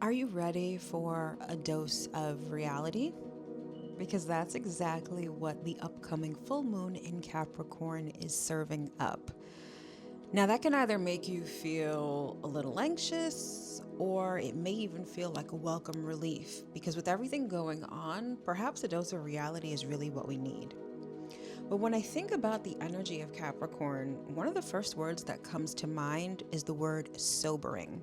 Are you ready for a dose of reality? Because that's exactly what the upcoming full moon in Capricorn is serving up. Now, that can either make you feel a little anxious or it may even feel like a welcome relief because with everything going on, perhaps a dose of reality is really what we need. But when I think about the energy of Capricorn, one of the first words that comes to mind is the word sobering.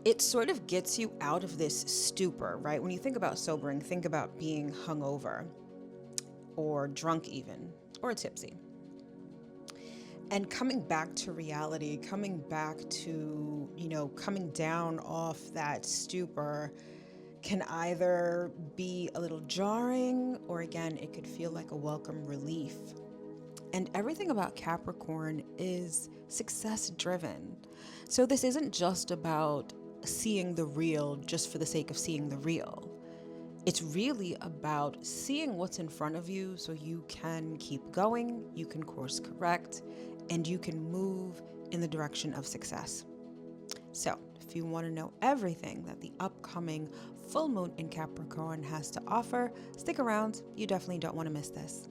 It sort of gets you out of this stupor, right? When you think about sobering, think about being hungover or drunk even, or tipsy. And coming back to reality, coming back to, coming down off that stupor can either be a little jarring or again, it could feel like a welcome relief. And everything about Capricorn is success driven. So this isn't just about seeing the real just for the sake of seeing the real. It's really about seeing what's in front of you so you can keep going, you can course correct, and you can move in the direction of success. So, if you want to know everything that the upcoming full moon in Capricorn has to offer, stick around. You definitely don't want to miss this.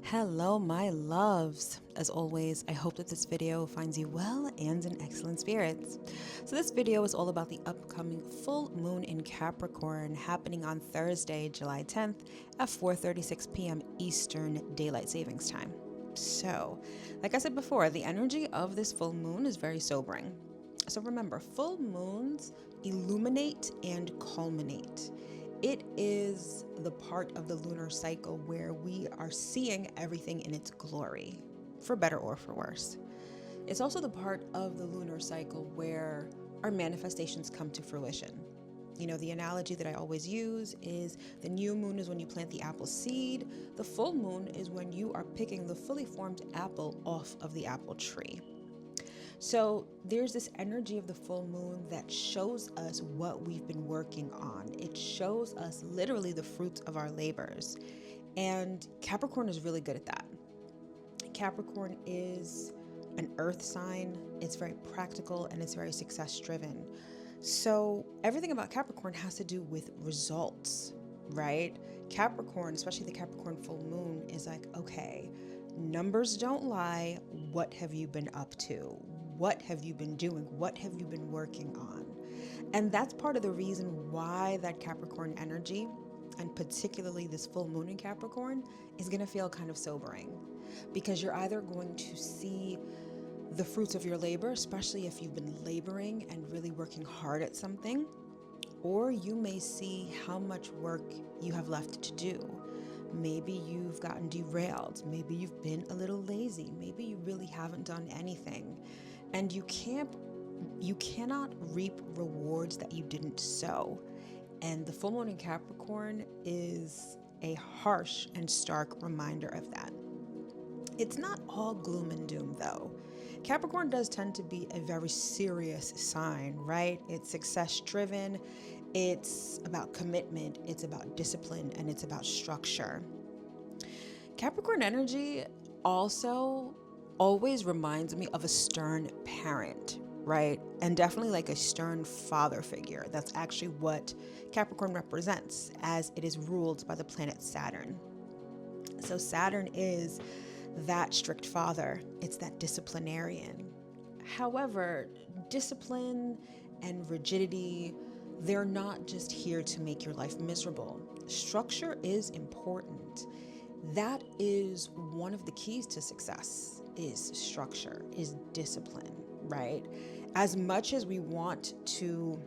Hello, my loves. As always, I hope that this video finds you well and in excellent spirits. So this video is all about the upcoming full moon in Capricorn happening on Thursday, July 10th at 4:36 p.m. Eastern Daylight Savings Time. So, like I said before, the energy of this full moon is very sobering. So remember, full moons illuminate and culminate. It is the part of the lunar cycle where we are seeing everything in its glory, for better or for worse. It's also the part of the lunar cycle where our manifestations come to fruition. The analogy that I always use is the new moon is when you plant the apple seed. The full moon is when you are picking the fully formed apple off of the apple tree. So there's this energy of the full moon that shows us what we've been working on. It shows us literally the fruits of our labors. And Capricorn is really good at that. Capricorn is an earth sign. It's very practical and it's very success driven. So everything about Capricorn has to do with results, right? Capricorn, especially the Capricorn full moon, is like, okay, numbers don't lie. What have you been up to? What have you been doing? What have you been working on? And that's part of the reason why that Capricorn energy, and particularly this full moon in Capricorn, is going to feel kind of sobering. Because you're either going to see the fruits of your labor, especially if you've been laboring and really working hard at something, or you may see how much work you have left to do. Maybe you've gotten derailed. Maybe you've been a little lazy. Maybe you really haven't done anything. And you cannot reap rewards that you didn't sow. And the full moon in Capricorn is a harsh and stark reminder of that. It's not all gloom and doom though. Capricorn does tend to be a very serious sign, right? It's success driven. It's about commitment. It's about discipline, and it's about structure. Capricorn energy also always reminds me of a stern parent, right? And definitely like a stern father figure. That's actually what Capricorn represents, as it is ruled by the planet Saturn. So Saturn is that strict father. It's that disciplinarian. However, discipline and rigidity, they're not just here to make your life miserable. Structure is important. That is one of the keys to success, is structure, is discipline, right? As much as we want to,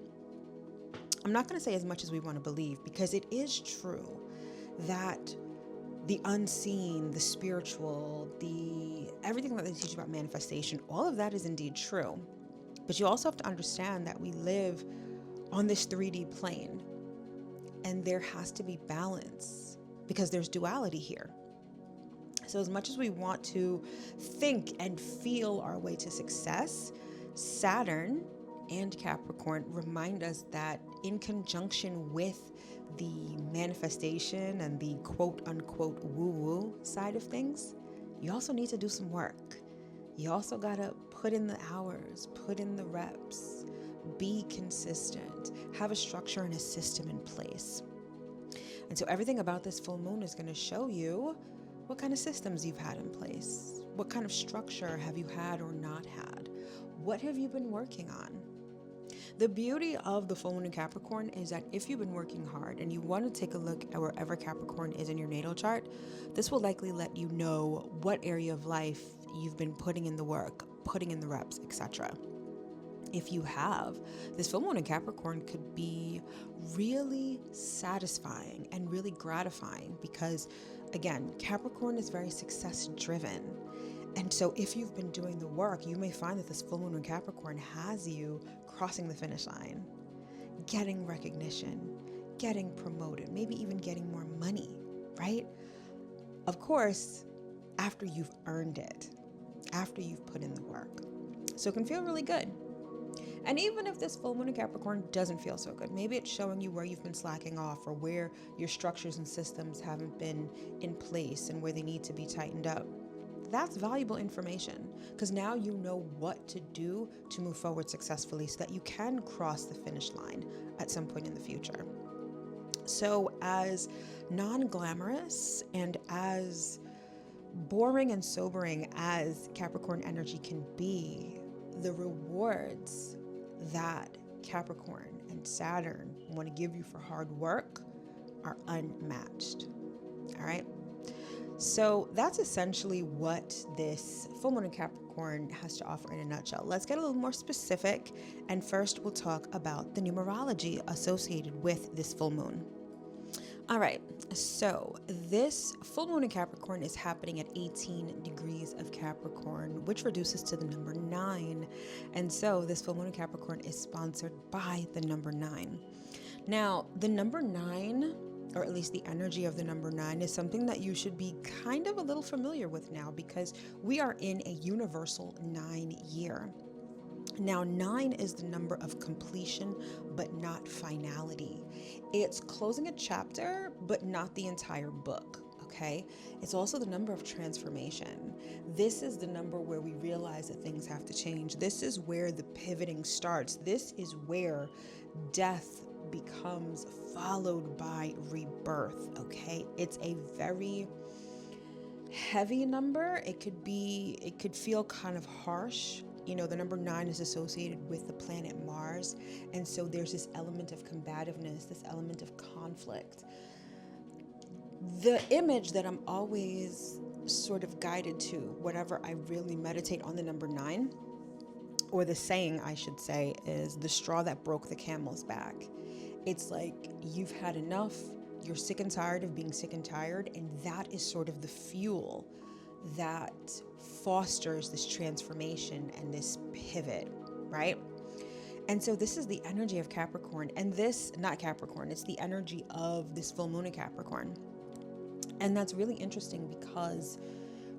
I'm not going to say as much as we want to believe, because it is true that the unseen, the spiritual, everything that they teach about manifestation, all of that is indeed true. But you also have to understand that we live on this 3D plane, and there has to be balance because there's duality here. So as much as we want to think and feel our way to success, Saturn and Capricorn remind us that in conjunction with the manifestation and the quote unquote woo-woo side of things, you also need to do some work. You also gotta put in the hours, put in the reps, be consistent, have a structure and a system in place. And so everything about this full moon is going to show you what kind of systems you've had in place. What kind of structure have you had or not had? What have you been working on? The beauty of the full moon in Capricorn is that if you've been working hard and you want to take a look at wherever Capricorn is in your natal chart, this will likely let you know what area of life you've been putting in the work, putting in the reps, etc. If you have, this full moon in Capricorn could be really satisfying and really gratifying because, again, Capricorn is very success driven. And so if you've been doing the work, you may find that this full moon in Capricorn has you crossing the finish line, getting recognition, getting promoted, maybe even getting more money, right? Of course, after you've earned it, after you've put in the work. So it can feel really good. And even if this full moon in Capricorn doesn't feel so good, maybe it's showing you where you've been slacking off or where your structures and systems haven't been in place and where they need to be tightened up. That's valuable information because now you know what to do to move forward successfully so that you can cross the finish line at some point in the future. So as non-glamorous and as boring and sobering as Capricorn energy can be, the rewards that Capricorn and Saturn want to give you for hard work are unmatched. All right. So that's essentially what this full moon in Capricorn has to offer in a nutshell. Let's get a little more specific. And first we'll talk about the numerology associated with this full moon. All right, so this full moon in Capricorn is happening at 18 degrees of Capricorn, which reduces to the number 9. And so this full moon in Capricorn is sponsored by the number 9. Now, the number 9, or at least the energy of the number 9, is something that you should be kind of a little familiar with now because we are in a universal 9 year. Now, 9 is the number of completion, but not finality. It's closing a chapter, but not the entire book, okay? It's also the number of transformation. This is the number where we realize that things have to change. This is where the pivoting starts. This is where death becomes followed by rebirth, okay? It's a very heavy number. It could feel kind of harsh. You know, the number 9 is associated with the planet Mars. And so there's this element of combativeness, this element of conflict. The image that I'm always sort of guided to whenever I really meditate on the number 9, or the saying I should say, is the straw that broke the camel's back. It's like you've had enough, you're sick and tired of being sick and tired, and that is sort of the fuel that fosters this transformation and this pivot, right? And so this is the energy of Capricorn, and this, not Capricorn, it's the energy of this full moon in Capricorn. And that's really interesting because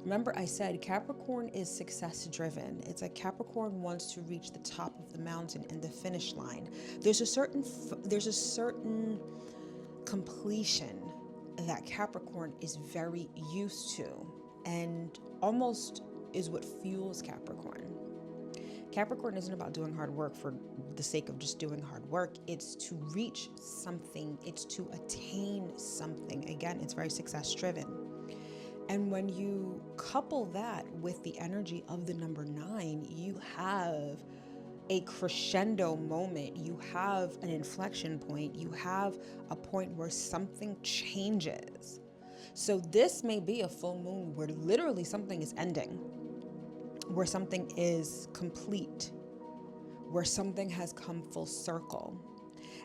remember I said Capricorn is success driven. It's like Capricorn wants to reach the top of the mountain and the finish line. There's a certain completion that Capricorn is very used to and almost is what fuels Capricorn. Capricorn isn't about doing hard work for the sake of just doing hard work. It's to reach something. It's to attain something. Again, it's very success driven. And when you couple that with the energy of the number 9, you have a crescendo moment. You have an inflection point. You have a point where something changes. So this may be a full moon where literally something is ending, where something is complete, where something has come full circle.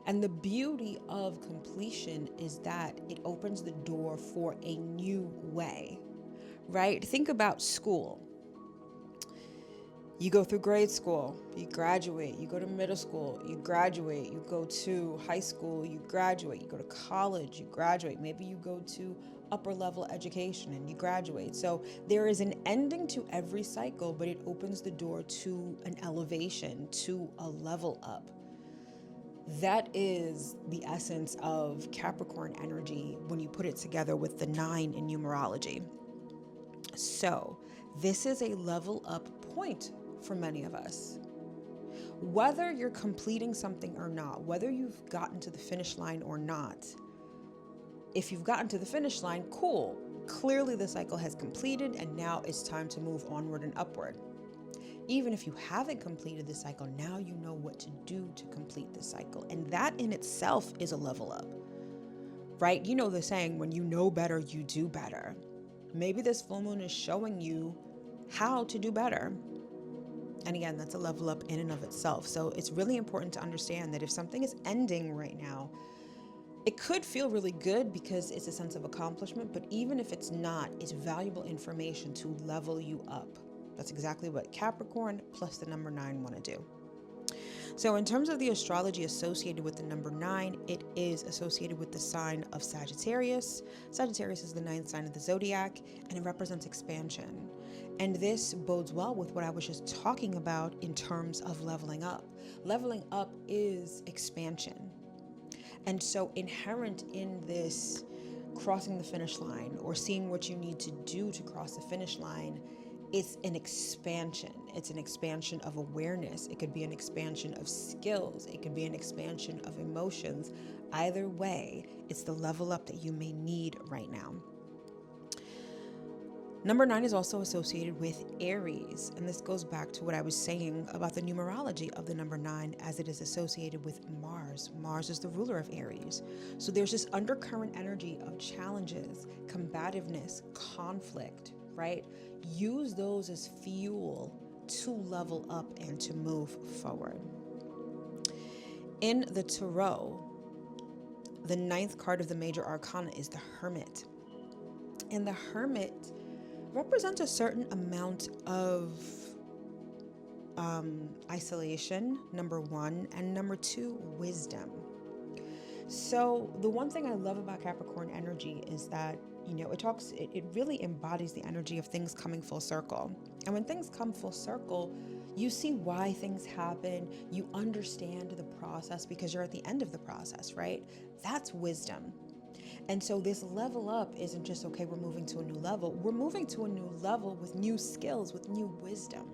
And the beauty of completion is that it opens the door for a new way, right? Think about school. You go through grade school, you graduate, you go to middle school, you graduate, you go to high school, you graduate, you go to college, you graduate, maybe you go to upper level education and you graduate. So there is an ending to every cycle, but it opens the door to an elevation, to a level up. That is the essence of Capricorn energy when you put it together with the 9 in numerology. So this is a level up point for many of us. Whether you're completing something or not, whether you've gotten to the finish line or not, if you've gotten to the finish line, cool. Clearly the cycle has completed and now it's time to move onward and upward. Even if you haven't completed the cycle, now you know what to do to complete the cycle. And that in itself is a level up, right? You know the saying, when you know better, you do better. Maybe this full moon is showing you how to do better. And again, that's a level up in and of itself. So it's really important to understand that if something is ending right now, it could feel really good because it's a sense of accomplishment, but even if it's not, it's valuable information to level you up. That's exactly what Capricorn plus the number 9 want to do. So in terms of the astrology associated with the number 9, it is associated with the sign of Sagittarius. Sagittarius is the 9th sign of the zodiac, and it represents expansion. And this bodes well with what I was just talking about in terms of leveling up. Leveling up is expansion. And so inherent in this crossing the finish line or seeing what you need to do to cross the finish line, it's an expansion. It's an expansion of awareness. It could be an expansion of skills. It could be an expansion of emotions. Either way, it's the level up that you may need right now. Number 9 is also associated with Aries, and this goes back to what I was saying about the numerology of the number 9 as it is associated with Mars. Mars is the ruler of Aries. So there's this undercurrent energy of challenges, combativeness, conflict, right? Use those as fuel to level up and to move forward. In the Tarot, the 9th card of the major arcana is the Hermit. And the Hermit represents a certain amount of isolation, number 1, and number 2, wisdom. So the one thing I love about Capricorn energy is that, it really embodies the energy of things coming full circle. And when things come full circle, you see why things happen. You understand the process because you're at the end of the process, right? That's wisdom. And so this level up isn't just, okay, we're moving to a new level. We're moving to a new level with new skills, with new wisdom.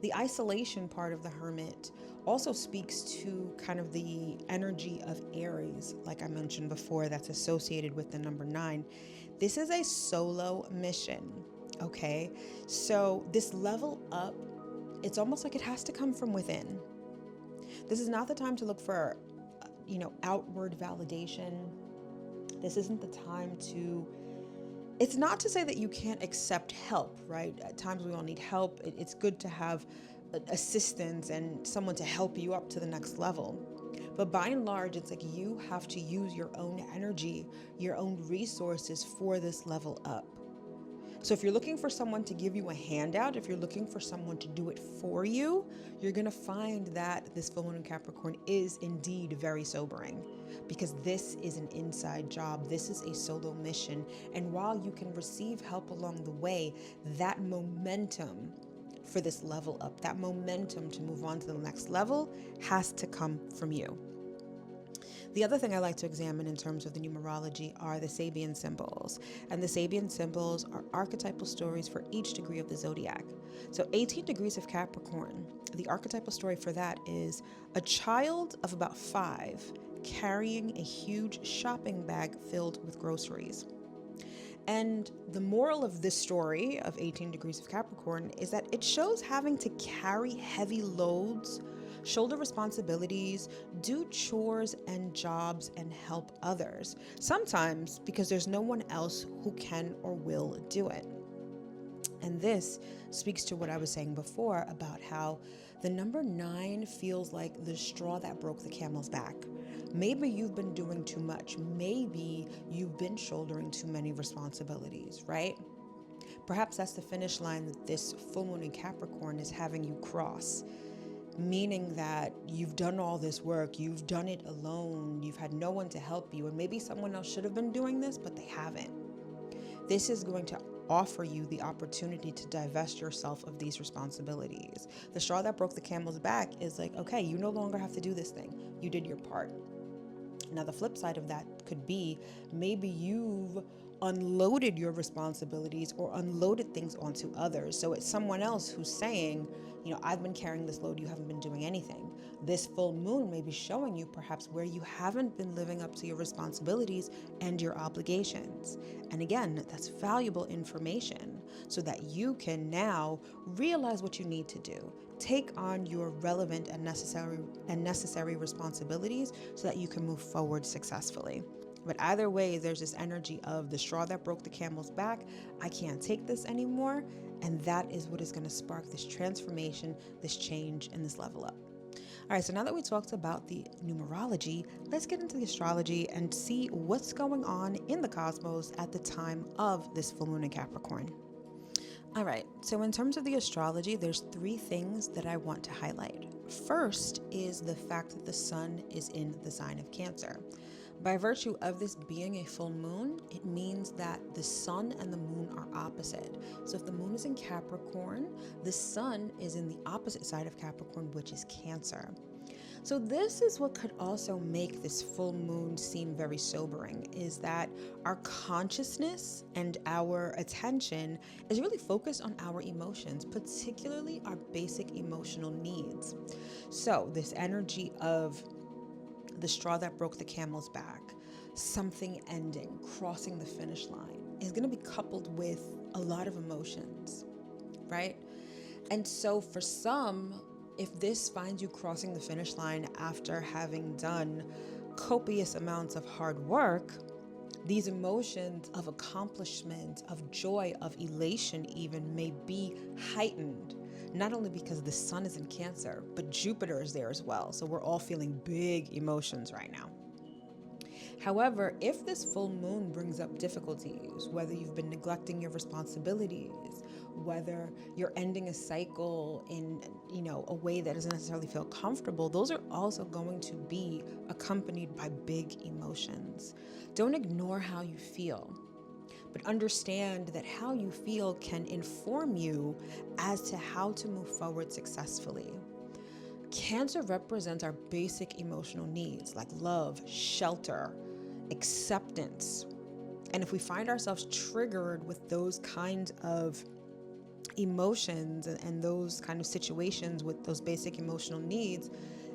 The isolation part of the Hermit also speaks to kind of the energy of Aries, like I mentioned before, that's associated with the number 9. This is a solo mission, okay? So this level up, it's almost like it has to come from within. This is not the time to look for, outward validation. This isn't the time to, it's not to say that you can't accept help, right? At times we all need help. It's good to have assistance and someone to help you up to the next level. But by and large, it's like you have to use your own energy, your own resources for this level up. So if you're looking for someone to give you a handout, if you're looking for someone to do it for you, you're going to find that this full moon in Capricorn is indeed very sobering, because this is an inside job. This is a solo mission. And while you can receive help along the way, that momentum for this level up, that momentum to move on to the next level has to come from you. The other thing I like to examine in terms of the numerology are the Sabian symbols. And the Sabian symbols are archetypal stories for each degree of the zodiac. So 18 degrees of Capricorn, the archetypal story for that is a child of about 5 carrying a huge shopping bag filled with groceries. And the moral of this story of 18 degrees of Capricorn is that it shows having to carry heavy loads, shoulder responsibilities, do chores and jobs, and help others. Sometimes because there's no one else who can or will do it. And this speaks to what I was saying before about how the number 9 feels like the straw that broke the camel's back. Maybe you've been doing too much. Maybe you've been shouldering too many responsibilities, right? Perhaps that's the finish line that this full moon in Capricorn is having you cross. Meaning that you've done all this work, you've done it alone, you've had no one to help you, and maybe someone else should have been doing this, but they haven't. This is going to offer you the opportunity to divest yourself of these responsibilities. The straw that broke the camel's back is like, okay, you no longer have to do this thing. You did your part. Now, the flip side of that could be maybe you've unloaded your responsibilities or unloaded things onto others. So it's someone else who's saying, I've been carrying this load, you haven't been doing anything. This full moon may be showing you perhaps where you haven't been living up to your responsibilities and your obligations. And again, that's valuable information so that you can now realize what you need to do. Take on your relevant and necessary responsibilities so that you can move forward successfully. But either way, there's this energy of the straw that broke the camel's back. I can't take this anymore. And that is what is going to spark this transformation, this change, and this level up. All right, so now that we talked about the numerology, let's get into the astrology and see what's going on in the cosmos at the time of this full moon in Capricorn. All right, so in terms of the astrology, there's 3 things that I want to highlight. First is the fact that the sun is in the sign of Cancer. By virtue of this being a full moon, it means that the sun and the moon are opposite. So if the moon is in Capricorn, the sun is in the opposite side of Capricorn, which is Cancer. So this is what could also make this full moon seem very sobering, is that our consciousness and our attention is really focused on our emotions, particularly our basic emotional needs. So this energy of the straw that broke the camel's back, something ending, crossing the finish line, is going to be coupled with a lot of emotions, right? And so for some, if this finds you crossing the finish line after having done copious amounts of hard work, these emotions of accomplishment, of joy, of elation even may be heightened. Not only because the sun is in Cancer, but Jupiter is there as well. So we're all feeling big emotions right now. However, if this full moon brings up difficulties, whether you've been neglecting your responsibilities, whether you're ending a cycle in, a way that doesn't necessarily feel comfortable, those are also going to be accompanied by big emotions. Don't ignore how you feel, but understand that how you feel can inform you as to how to move forward successfully. Cancer represents our basic emotional needs like love, shelter, acceptance. And if we find ourselves triggered with those kinds of emotions and those kind of situations with those basic emotional needs,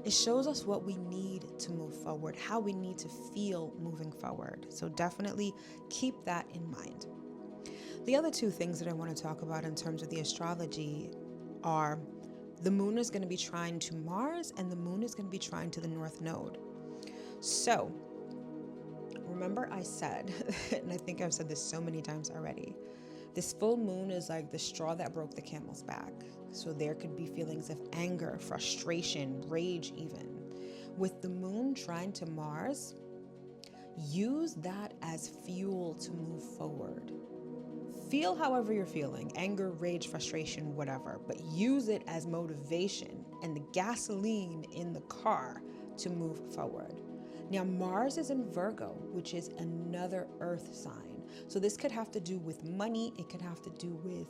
it shows us what we need to move forward, how we need to feel moving forward. So definitely keep that in mind. The other 2 things that I want to talk about in terms of the astrology are the moon is going to be trine to Mars and the moon is going to be trine to the North Node. So remember I said, and I think I've said this so many times already, this full moon is like the straw that broke the camel's back. So there could be feelings of anger, frustration, rage even. With the moon trine to Mars, use that as fuel to move forward. Feel however you're feeling, anger, rage, frustration, whatever, but use it as motivation and the gasoline in the car to move forward. Now, Mars is in Virgo, which is another earth sign. So this could have to do with money. It could have to do with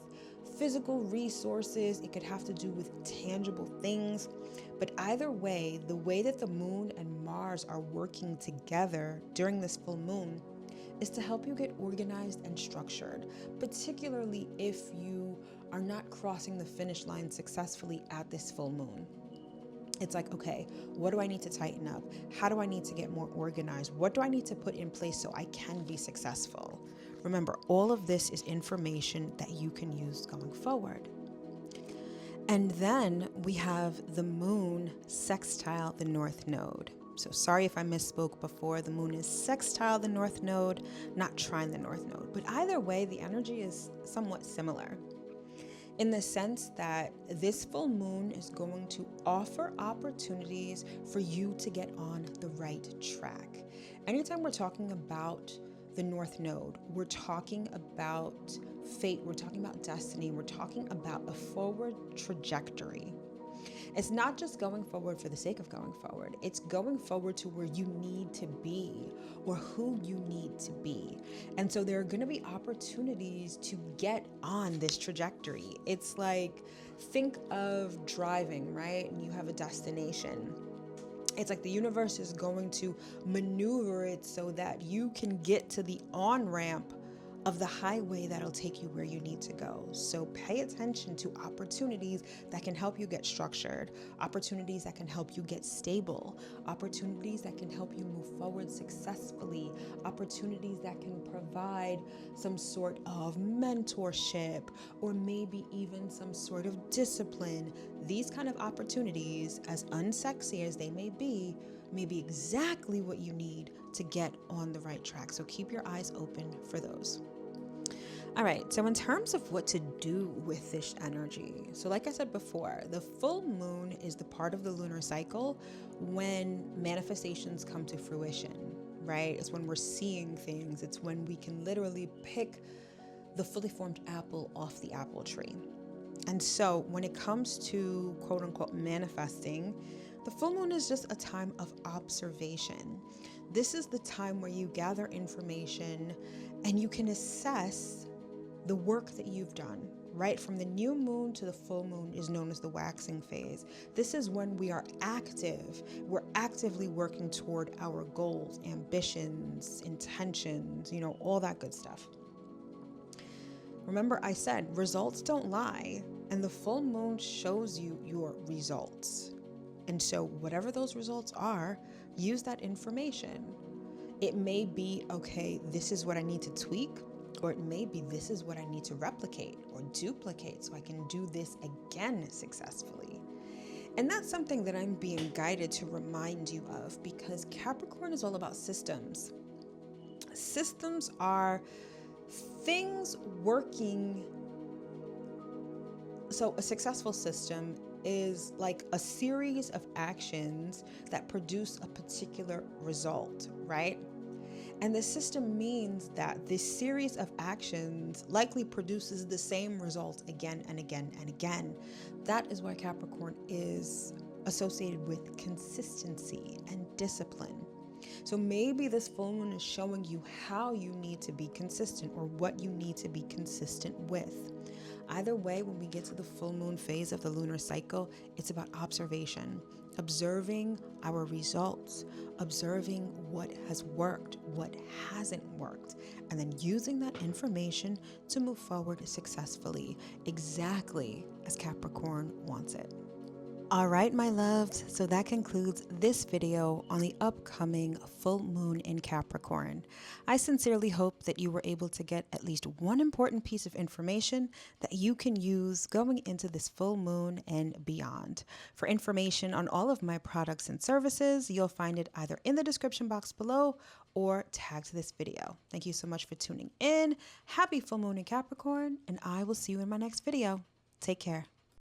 physical resources. It could have to do with tangible things. But either way, the way that the moon and Mars are working together during this full moon is to help you get organized and structured, particularly if you are not crossing the finish line successfully at this full moon. It's like, okay, what do I need to tighten up? How do I need to get more organized? What do I need to put in place so I can be successful? Remember, all of this is information that you can use going forward. And then we have the moon sextile the North Node. So sorry if I misspoke before. The moon is sextile the North Node, not trine the North Node. But either way, the energy is somewhat similar, in the sense that this full moon is going to offer opportunities for you to get on the right track. Anytime we're talking about the North Node, we're talking about fate, we're talking about destiny, we're talking about a forward trajectory. It's not just going forward for the sake of going forward. It's going forward to where you need to be or who you need to be. And so there are going to be opportunities to get on this trajectory. It's like, think of driving, right? And you have a destination. It's like the universe is going to maneuver it so that you can get to the on-ramp of the highway that'll take you where you need to go. So pay attention to opportunities that can help you get structured, opportunities that can help you get stable, opportunities that can help you move forward successfully, opportunities that can provide some sort of mentorship or maybe even some sort of discipline. These kind of opportunities, as unsexy as they may be exactly what you need to get on the right track. So keep your eyes open for those. All right, so in terms of what to do with this energy, so like I said before, the full moon is the part of the lunar cycle when manifestations come to fruition, right? It's when we're seeing things. It's when we can literally pick the fully formed apple off the apple tree. And so when it comes to quote unquote manifesting, the full moon is just a time of observation. This is the time where you gather information and you can assess the work that you've done, right? From the new moon to the full moon is known as the waxing phase. This is when we are active. We're actively working toward our goals, ambitions, intentions, all that good stuff. Remember, I said results don't lie, and the full moon shows you your results. And so whatever those results are, use that information. It may be, okay, this is what I need to tweak, or it may be this is what I need to replicate or duplicate so I can do this again successfully. And that's something that I'm being guided to remind you of, because Capricorn is all about systems. Systems are things working. So a successful system is like a series of actions that produce a particular result, right? And the system means that this series of actions likely produces the same result again and again and again. That is why Capricorn is associated with consistency and discipline. So maybe this full moon is showing you how you need to be consistent or what you need to be consistent with. Either way, when we get to the full moon phase of the lunar cycle, it's about observation, observing our results, observing what has worked, what hasn't worked, and then using that information to move forward successfully, exactly as Capricorn wants it. All right, my loves, so that concludes this video on the upcoming full moon in Capricorn. I sincerely hope that you were able to get at least one important piece of information that you can use going into this full moon and beyond. For information on all of my products and services, you'll find it either in the description box below or tagged to this video. Thank you so much for tuning in. Happy full moon in Capricorn, and I will see you in my next video. Take care.